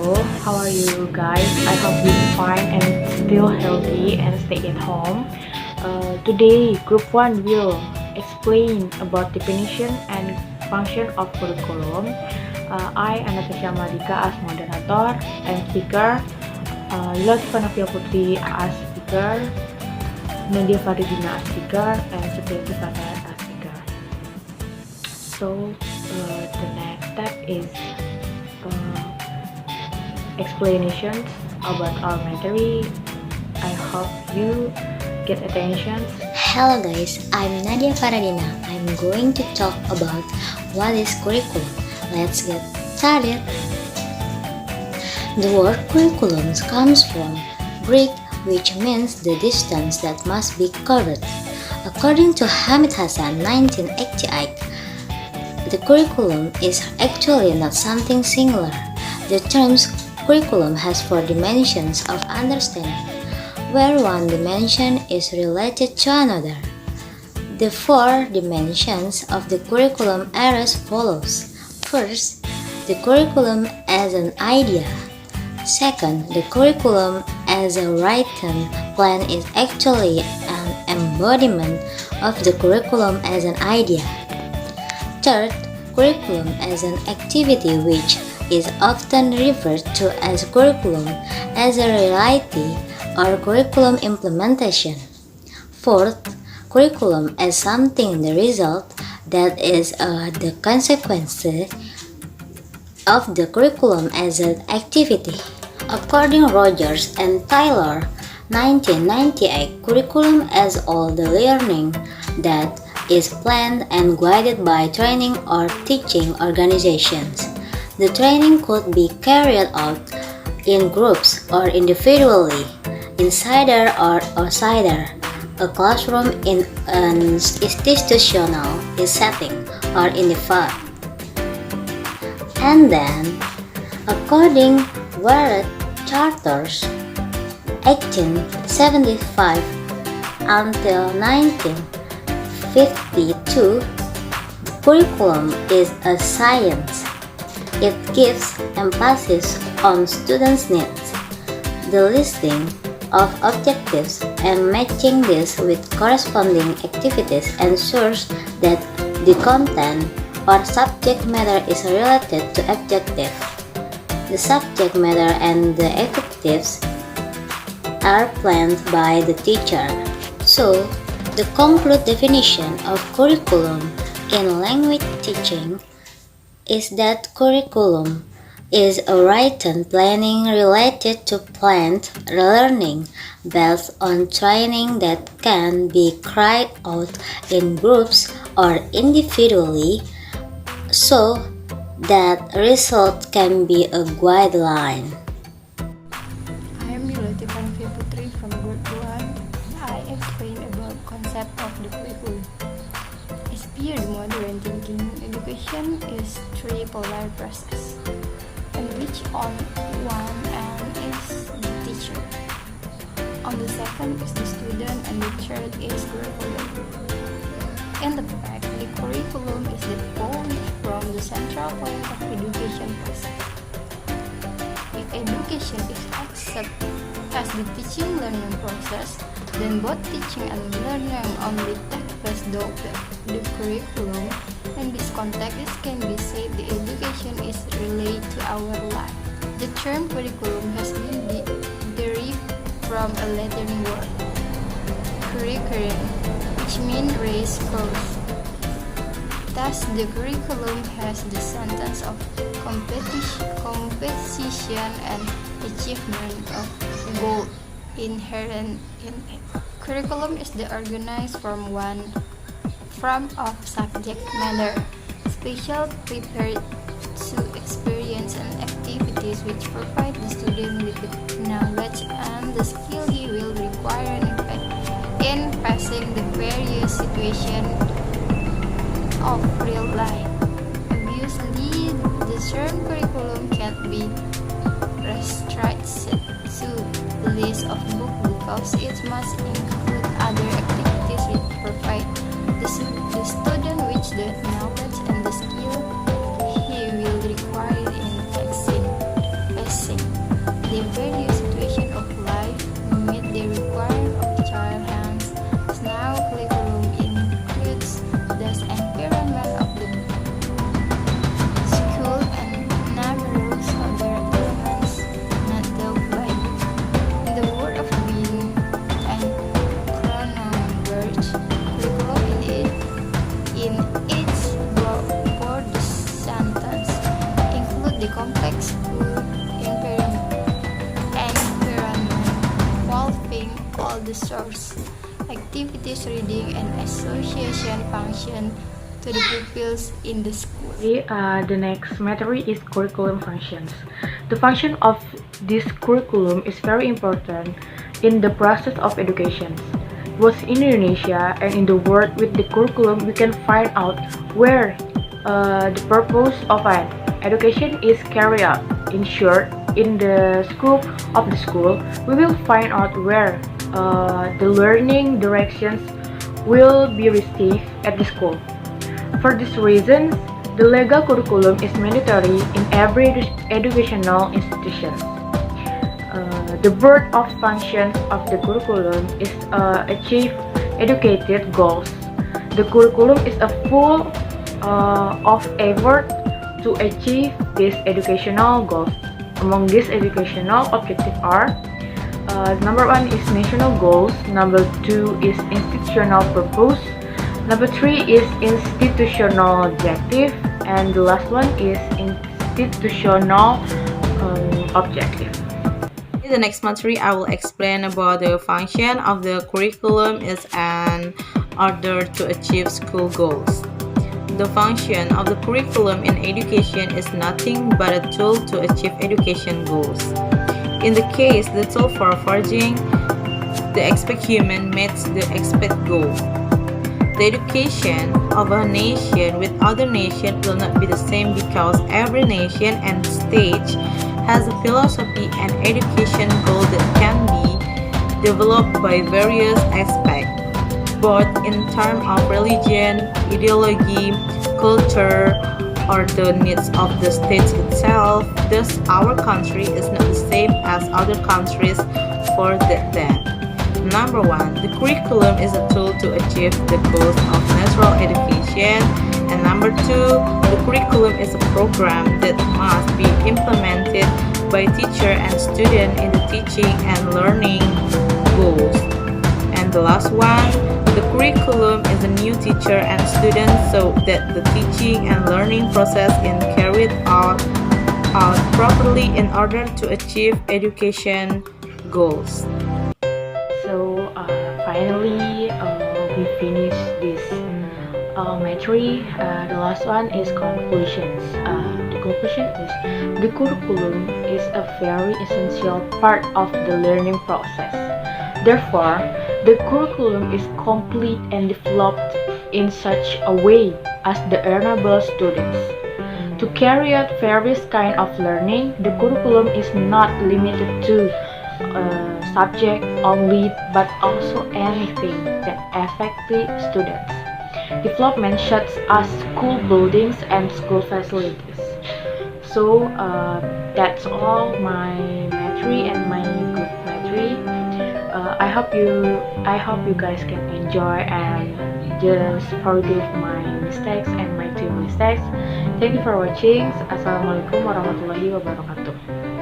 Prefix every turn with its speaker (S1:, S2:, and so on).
S1: Hello, how are you guys? I hope you're fine and still healthy and stay at home. Today, Group 1 will explain about definition and function of curriculum. I, Anastasia Malika, as moderator and speaker. Latifah Nafia Putri as speaker. Nadia Faridina as speaker. And Supriyati Fatayat as speaker. So, the next step is explanations about our matery. I hope you get attention.
S2: Hello guys, I'm Nadia Faradina. I'm going to talk about what is curriculum. Let's get started. The word curriculum comes from Greek, which means the distance that must be covered. According to Hamid Hassan, 1988, the curriculum is actually not something singular. The terms curriculum has 4 dimensions of understanding, where one dimension is related to another. The 4 dimensions of the curriculum are as follows. First, the curriculum as an idea. Second, the curriculum as a written plan is actually an embodiment of the curriculum as an idea. Third, curriculum as an activity which is often referred to as curriculum as a reality or curriculum implementation. Fourth, curriculum as something the result that is the consequence of the curriculum as an activity. According Rogers and Taylor, 1998, curriculum as all the learning that is planned and guided by training or teaching organizations. The training could be carried out in groups or individually, insider or outsider, a classroom in an institutional setting, or in the field. And then, according Warrant Charters, 1875 until 1952, curriculum is a science. It gives emphasis on students' needs, the listing of objectives, and matching this with corresponding activities ensures that the content or subject matter is related to objective. The subject matter and the objectives are planned by the teacher. So, the concrete definition of curriculum in language teaching is that curriculum is a written planning related to planned learning based on training that can be carried out in groups or individually so that result can be a guideline.
S3: I am Latifah Nafia Putri from Group 1. I explain about concept of the curriculum. As per the modern thinking, education is three-polar process, in which on one end is the teacher, on the second is the student, and the third is curriculum. In the fact, the curriculum is the point from the central point of education process. If education is accepted as the teaching-learning process, then both teaching and learning only take place through the curriculum. In this context, it can be said the education is related to our life. The term curriculum has been derived from a Latin word, curriculum, which means race course. Thus, the curriculum has the sentence of competition and achievement of goal inherent in it. Curriculum is the organized form of subject matter, special prepared to experience and activities which provide the student with the knowledge and the skill he will require in facing the various situations of real life. Obviously, the term curriculum can't be restricted to the list of books because it must include other activities which provide the student with the knowledge and the skill he will require in facing complex food environment involving all the source activities, reading, and association function to the pupils in the school.
S1: The next matter is curriculum functions. The function of this curriculum is very important in the process of education. Both in Indonesia and in the world, with the curriculum we can find out where the purpose of an education is carried out. In short, in the scope of the school, we will find out where the learning directions will be received at the school. For this reason, the legal curriculum is mandatory in every educational institution. The birth of functions of the curriculum is achieve educated goals. The curriculum is a full of effort to achieve these educational goals. Among these educational objectives are number 1 is national goals, number 2 is institutional purpose, number 3 is institutional objective, and the last one is institutional objective.
S4: In the next material, I will explain about the function of the curriculum is an order to achieve school goals. The function of the curriculum in education is nothing but a tool to achieve education goals. In the case, the tool for forging the expect human meets the expect goal. The education of a nation with other nations will not be the same because every nation and stage has a philosophy and education goal that can be developed by various aspects, both in terms of religion, ideology, culture, or the needs of the state itself. Thus, our country is not the same as other countries for that. Number 1, the curriculum is a tool to achieve the goals of natural education. And number 2, the curriculum is a program that must be implemented by teacher and student in the teaching and learning goals. And the last one, the curriculum is a new teacher and student so that the teaching and learning process is carried out properly in order to achieve education goals.
S1: So finally, we finish this material. The last one is conclusions. The conclusion is the curriculum is a very essential part of the learning process. Therefore, the curriculum is complete and developed in such a way as the enable students to carry out various kind of learning. The curriculum is not limited to subject only, but also anything that affects the students. Development such as school buildings and school facilities. So that's all my material and my group material. I hope you guys can enjoy and just forgive my mistakes and my two mistakes. Thank you for watching. Assalamualaikum warahmatullahi wabarakatuh.